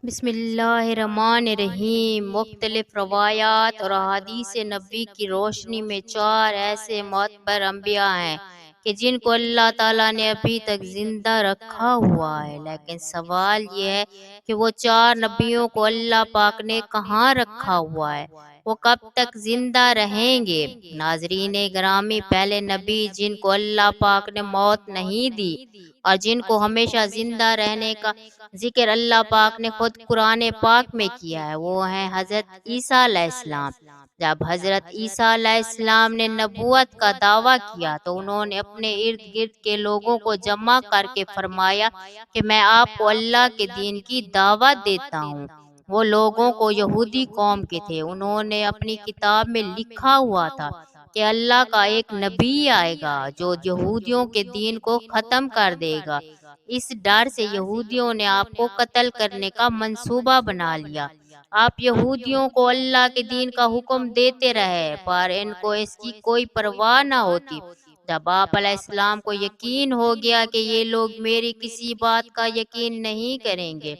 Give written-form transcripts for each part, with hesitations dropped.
بسم اللہ الرحمن الرحیم۔ مختلف روایات اور احادیث نبوی کی روشنی میں چار ایسے معتبر انبیاء ہیں کہ جن کو اللہ تعالیٰ نے ابھی تک زندہ رکھا ہوا ہے، لیکن سوال یہ ہے کہ وہ چار نبیوں کو اللہ پاک نے کہاں رکھا ہوا ہے، وہ کب تک زندہ رہیں گے؟ ناظرین گرامی، پہلے نبی جن کو اللہ پاک نے موت نہیں دی اور جن کو ہمیشہ زندہ رہنے کا ذکر اللہ پاک نے خود قرآن پاک میں کیا ہے، وہ ہیں حضرت عیسیٰ علیہ السلام۔ جب حضرت عیسیٰ علیہ السلام نے نبوت کا دعویٰ کیا تو انہوں نے اپنے ارد گرد کے لوگوں کو جمع کر کے فرمایا کہ میں آپ کو اللہ کے دین کی دعوت دیتا ہوں۔ وہ لوگوں کو یہودی قوم کے تھے۔ انہوں نے اپنی کتاب میں لکھا ہوا تھا کہ اللہ کا ایک نبی آئے گا جو یہودیوں کے دین کو ختم کر دے گا۔ اس ڈر سے یہودیوں نے آپ کو قتل کرنے کا منصوبہ بنا لیا۔ آپ یہودیوں کو اللہ کے دین کا حکم دیتے رہے، پر ان کو اس کی کوئی پرواہ نہ ہوتی۔ جب آپ علیہ السلام کو یقین ہو گیا کہ یہ لوگ میری کسی بات کا یقین نہیں کریں گے،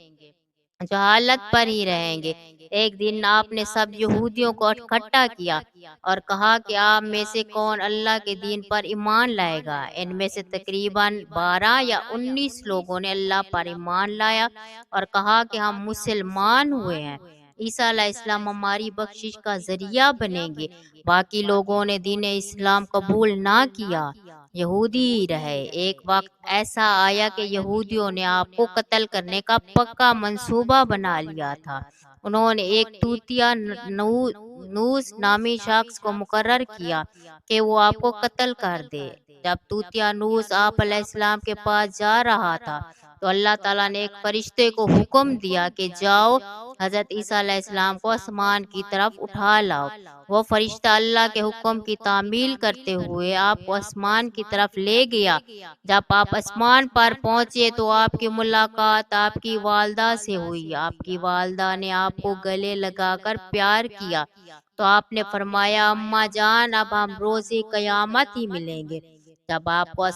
جہالت پر ہی رہیں گے، ایک دن آپ نے سب یہودیوں کو اکٹھا کیا اور کہا کہ آپ میں سے کون اللہ کے دین پر ایمان لائے گا؟ ان میں سے تقریباً 12 یا 19 لوگوں نے اللہ پر ایمان لایا اور کہا کہ ہم مسلمان ہوئے ہیں، عیسیٰ علیہ السلام ہماری بخشش کا ذریعہ بنیں گے۔ باقی لوگوں نے دین اسلام قبول نہ کیا، یہودی رہے۔ ایک وقت ایسا آیا کہ یہودیوں نے آپ کو قتل کرنے کا پکا منصوبہ بنا لیا تھا۔ انہوں نے ایک توتیا نوس نامی شخص کو مقرر کیا کہ وہ آپ کو قتل کر دے۔ جب توتیا نوس آپ علیہ السلام کے پاس جا رہا تھا تو اللہ تعالیٰ نے ایک فرشتے کو حکم دیا کہ جاؤ حضرت عیسیٰ علیہ السلام کو آسمان کی طرف اٹھا لاؤ۔ وہ فرشتہ اللہ کے حکم کی تعمیل کرتے ہوئے آپ کو آسمان کی طرف لے گیا۔ جب آپ آسمان پر پہنچے تو آپ کی ملاقات آپ کی والدہ سے ہوئی۔ آپ کی والدہ نے آپ کو گلے لگا کر پیار کیا تو آپ نے فرمایا، اماں جان، اب ہم روز قیامت ہی ملیں گے۔ جب آپ کو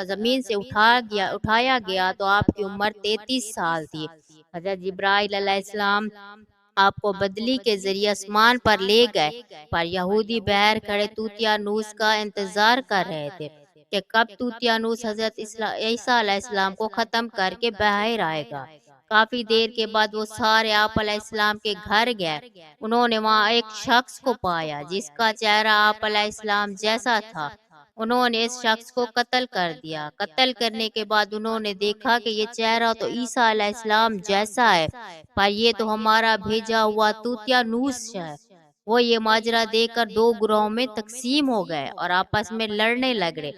زمین سے اٹھایا گیا تو آپ کی عمر 33 سال تھی۔ حضرت جبرائیل علیہ السلام آپ کو بدلی کے ذریعے آسمان پر لے گئے، پر یہودی باہر کھڑے توتیا نوس کا انتظار کر رہے تھے کہ کب توتیا نوس حضرت عیسیٰ علیہ السلام کو ختم کر کے باہر آئے گا۔ کافی دیر کے بعد وہ سارے آپ علیہ السلام کے گھر گئے۔ انہوں نے وہاں ایک شخص کو پایا جس کا چہرہ آپ علیہ السلام جیسا تھا۔ انہوں نے اس شخص کو قتل کر دیا۔ قتل کرنے کے بعد انہوں نے دیکھا کہ یہ چہرہ تو عیسیٰ علیہ السلام جیسا ہے، پر یہ تو ہمارا بھیجا ہوا توتیا نوس ہے۔ وہ یہ ماجرا دیکھ کر دو گروہوں میں تقسیم ہو گئے اور آپس میں لڑنے لگے۔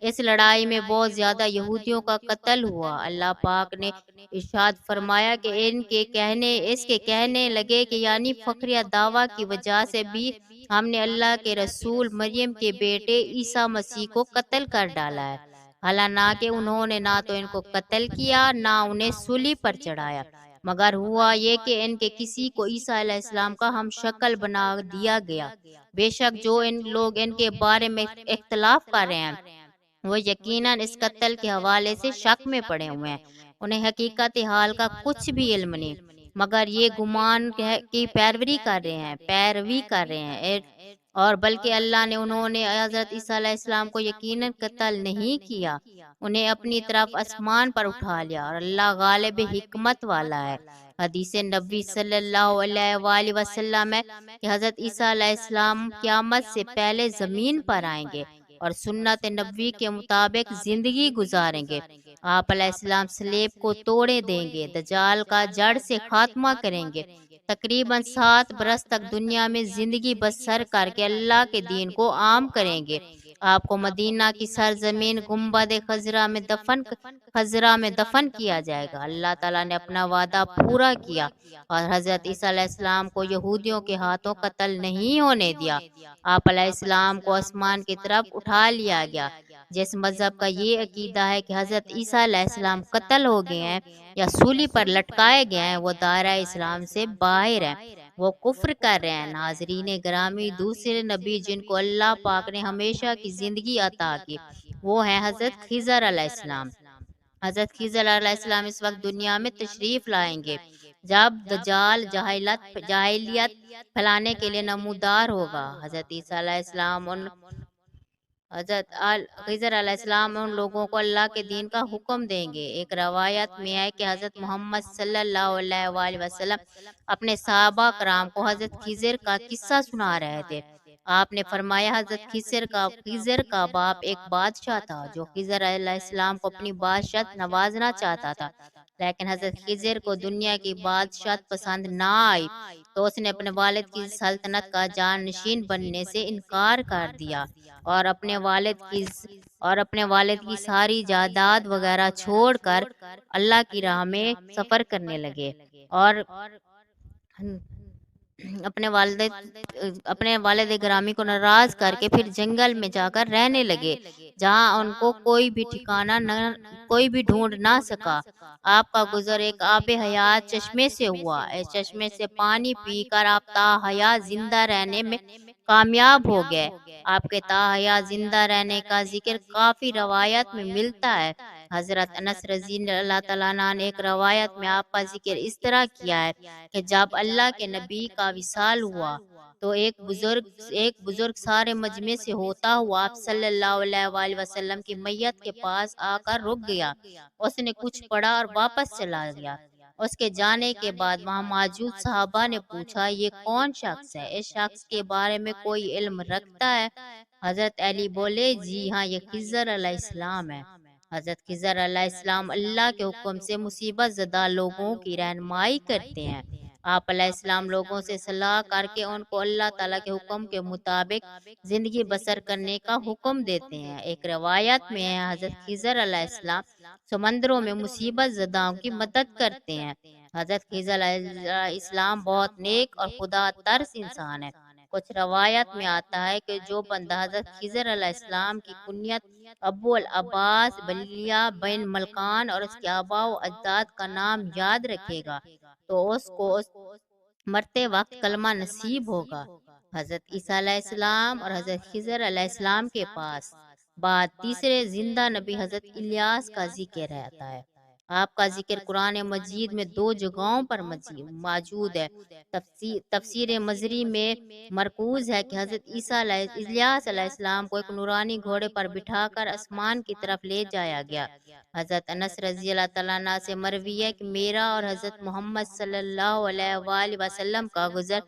اس لڑائی میں بہت زیادہ یہودیوں کا قتل ہوا۔ اللہ پاک نے ارشاد فرمایا کہ اس کے کہنے لگے کہ یعنی فخریہ دعویٰ کی وجہ سے بھی ہم نے اللہ کے رسول مریم کے بیٹے عیسیٰ مسیح کو قتل کر ڈالا ہے، حالانکہ انہوں نے نہ تو ان کو قتل کیا نہ انہیں صلیب پر چڑھایا، مگر ہوا یہ کہ ان کے کسی کو عیسیٰ علیہ السلام کا ہم شکل بنا دیا گیا۔ بے شک جو لوگ ان کے بارے میں اختلاف کر رہے ہیں وہ یقیناً اس قتل کے حوالے سے شک میں پڑے ہوئے ہیں، انہیں حقیقت حال کا کچھ بھی علم نہیں، مگر یہ گمان کی پیروی کر رہے ہیں اور بلکہ اللہ نے انہوں نے حضرت عیسیٰ علیہ السلام کو یقیناً قتل نہیں کیا، انہیں اپنی طرف آسمان پر اٹھا لیا، اور اللہ غالب حکمت والا ہے۔ حدیث نبوی صلی اللہ علیہ وآلہ وسلم ہے کہ حضرت عیسیٰ علیہ السلام قیامت سے پہلے زمین پر آئیں گے اور سنت نبوی کے مطابق زندگی گزاریں گے۔ آپ علیہ السلام صلیب کو توڑے دیں گے، دجال کا جڑ سے خاتمہ کریں گے، تقریباً 7 برس تک دنیا میں زندگی بسر کر کے اللہ کے دین کو عام کریں گے۔ آپ کو مدینہ کی سرزمین گنبد خضرا میں دفن کیا جائے گا۔ اللہ تعالیٰ نے اپنا وعدہ پورا کیا اور حضرت عیسیٰ علیہ السلام کو یہودیوں کے ہاتھوں قتل نہیں ہونے دیا۔ آپ علیہ السلام کو آسمان کی طرف اٹھا لیا گیا۔ جس مذہب کا یہ عقیدہ ہے کہ حضرت عیسیٰ علیہ السلام قتل ہو گئے ہیں یا سولی پر لٹکائے گئے ہیں، وہ دائرہ اسلام سے باہر ہیں، وہ کفر کر رہے ہیں۔ ناظرین گرامی، دوسرے نبی جن کو اللہ پاک نے ہمیشہ کی زندگی عطا کی وہ ہیں حضرت خضر علیہ السلام۔ حضرت خضر علیہ السلام اس وقت دنیا میں تشریف لائیں گے جب دجال جاہلیت پھیلانے کے لیے نمودار ہوگا۔ حضرت عیسیٰ علیہ السلام خضر علیہ السلام ان لوگوں کو اللہ کے دین کا حکم دیں گے۔ ایک روایت میں ہے کہ حضرت محمد صلی اللہ علیہ وآلہ وسلم اپنے صحابہ کرام کو حضرت خضر کا قصہ سنا رہے تھے۔ آپ نے فرمایا حضرت خضر کا باپ ایک بادشاہ تھا جو خضر علیہ السلام کو اپنی بادشاہت نوازنا چاہتا تھا، لیکن حضرت خضر کو دنیا کی بادشاہت پسند نہ آئی تو اس نے اپنے والد کی سلطنت کا جانشین بننے سے انکار کر دیا اور اپنے والد کی ساری جائیداد وغیرہ چھوڑ کر اللہ کی راہ میں سفر کرنے لگے اور اپنے والد گرامی کو ناراض کر کے پھر جنگل میں جا کر رہنے لگے جہاں ان کو کوئی بھی ڈھونڈ نہ سکا۔ آپ کا گزر ایک آب حیات چشمے سے ہوا۔ اس چشمے سے پانی پی کر آپ تا حیات زندہ رہنے میں کامیاب ہو گئے۔ آپ کے تا حیات زندہ رہنے کا ذکر کافی روایات میں ملتا ہے۔ حضرت انس رضی اللہ تعالیٰ عنہ نے ایک روایت میں آپ کا ذکر اس طرح کیا ہے کہ جب اللہ کے نبی کا وصال ہوا تو ایک بزرگ سارے مجمع سے ہوتا ہوا آپ صلی اللہ علیہ وآلہ وسلم کی میت کے پاس آ کر رک گیا۔ اس نے کچھ پڑھا اور واپس چلا گیا۔ اس کے جانے کے بعد وہاں موجود صحابہ نے پوچھا یہ کون شخص ہے؟ اس شخص کے بارے میں کوئی علم رکھتا ہے؟ حضرت علی بولے جی ہاں، یہ خضر علیہ السلام ہے۔ حضرت خضر علیہ السلام اللہ کے حکم سے مصیبت زدہ لوگوں کی رہنمائی کرتے ہیں۔ آپ علیہ السلام لوگوں سے صلاح کر کے ان کو اللہ تعالیٰ کے حکم کے مطابق زندگی بسر کرنے کا حکم دیتے ہیں۔ ایک روایت میں ہے حضرت خضر علیہ السلام سمندروں میں مصیبت زداؤں کی مدد کرتے ہیں۔ حضرت خضر علیہ السلام بہت نیک اور خدا ترس انسان ہے۔ کچھ روایت میں آتا ہے کہ جو بندہ حضرت خضر علیہ السلام کی کنیت ابو العباس بلیہ بن ملکان اور اس کے آباء و اجداد کا نام یاد رکھے گا تو اس کو مرتے وقت کلمہ نصیب ہوگا۔ حضرت عیسیٰ علیہ السلام اور حضرت خضر علیہ السلام کے پاس بعد تیسرے زندہ نبی حضرت الیاس کا ذکر رہتا ہے۔ آپ کا ذکر قرآن مجید میں 2 جگہوں پر موجود ہے۔ تفسیر مزری میں مرکوز ہے کہ حضرت الیاس علیہ السلام کو ایک نورانی گھوڑے پر بٹھا کر آسمان کی طرف لے جایا گیا۔ حضرت انس رضی اللہ تعالیٰ عنہ سے مروی ہے کہ میرا اور حضرت محمد صلی اللہ علیہ وآلہ وسلم کا گزر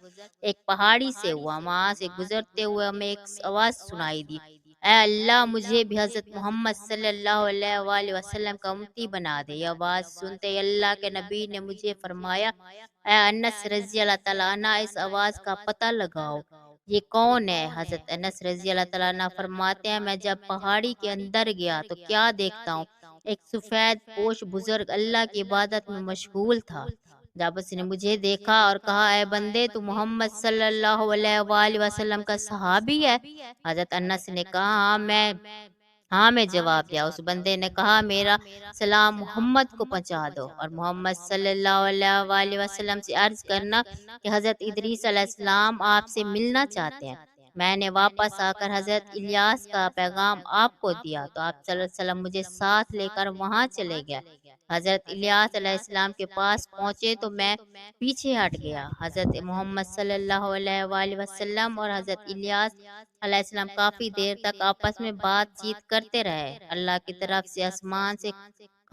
ایک پہاڑی سے ہوا۔ وہاں سے گزرتے ہوئے ہمیں ایک آواز سنائی دی، اے اللہ مجھے بھی حضرت محمد صلی اللہ علیہ وآلہ وسلم کا امتی بنا دے۔ یہ آواز سنتے ہی اللہ کے نبی نے مجھے فرمایا، اے انس رضی اللہ تعالیٰ عنہ اس آواز کا پتہ لگاؤ، یہ کون ہے؟ حضرت انس رضی اللہ تعالیٰ عنہ فرماتے ہیں میں جب پہاڑی کے اندر گیا تو کیا دیکھتا ہوں، ایک سفید پوش بزرگ اللہ کی عبادت میں مشغول تھا۔ جب اس نے مجھے دیکھا اور کہا اے بندے تو محمد صلی اللہ علیہ وآلہ وسلم کا صحابی ہے؟ حضرت انس نے کہا ہاں میں جواب دیا۔ اس بندے نے کہا میرا سلام محمد کو پہنچا دو اور محمد صلی اللہ علیہ وآلہ وسلم سے عرض کرنا کہ حضرت ادریس علیہ السلام آپ سے ملنا چاہتے ہیں۔ میں نے واپس آ کر حضرت الیاس کا پیغام آپ کو دیا تو آپ صلی اللہ علیہ وسلم مجھے ساتھ لے کر وہاں چلے گئے۔ حضرت الیاس علیہ السلام کے پاس پہنچے تو میں پیچھے ہٹ گیا۔ حضرت محمد صلی اللہ علیہ وآلہ وسلم اور حضرت الیاس علیہ السلام کافی دیر تک آپس میں بات چیت کرتے رہے۔ اللہ کی طرف سے آسمان سے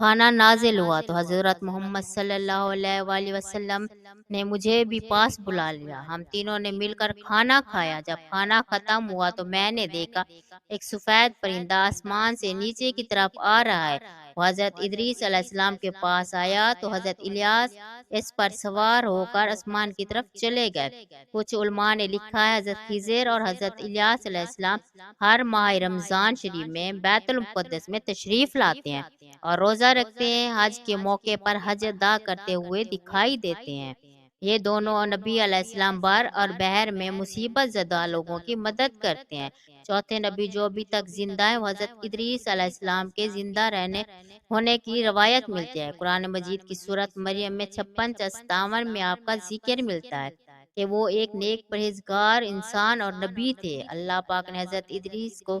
کھانا نازل ہوا تو حضرت محمد صلی اللہ علیہ وآلہ وسلم نے مجھے بھی پاس بلا لیا۔ ہم تینوں نے مل کر کھانا کھایا۔ جب کھانا ختم ہوا تو میں نے دیکھا ایک سفید پرندہ آسمان سے نیچے کی طرف آ رہا ہے۔ وہ حضرت ادریس علیہ السلام کے پاس آیا تو حضرت الیاس اس پر سوار ہو کر آسمان کی طرف چلے گئے۔ کچھ علماء نے لکھا ہے حضرت خضر اور حضرت الیاس علیہ السلام ہر ماہ رمضان شریف میں بیت المقدس میں تشریف لاتے ہیں اور روزہ رکھتے ہیں۔ حج کے موقع پر حج ادا کرتے ہوئے دکھائی دیتے ہیں۔ یہ دونوں نبی علیہ السلام بر اور بحر میں مصیبت زدہ لوگوں کی مدد کرتے ہیں۔ چوتھے نبی جو ابھی تک زندہ ہیں وہ حضرت ادریس علیہ السلام کے زندہ ہونے کی روایت ملتی ہے۔ قرآن مجید کی سورۃ مریم میں 56 سے 57 میں آپ کا ذکر ملتا ہے کہ وہ ایک نیک پرہیزگار انسان اور نبی تھے۔ اللہ پاک نے حضرت ادریس کو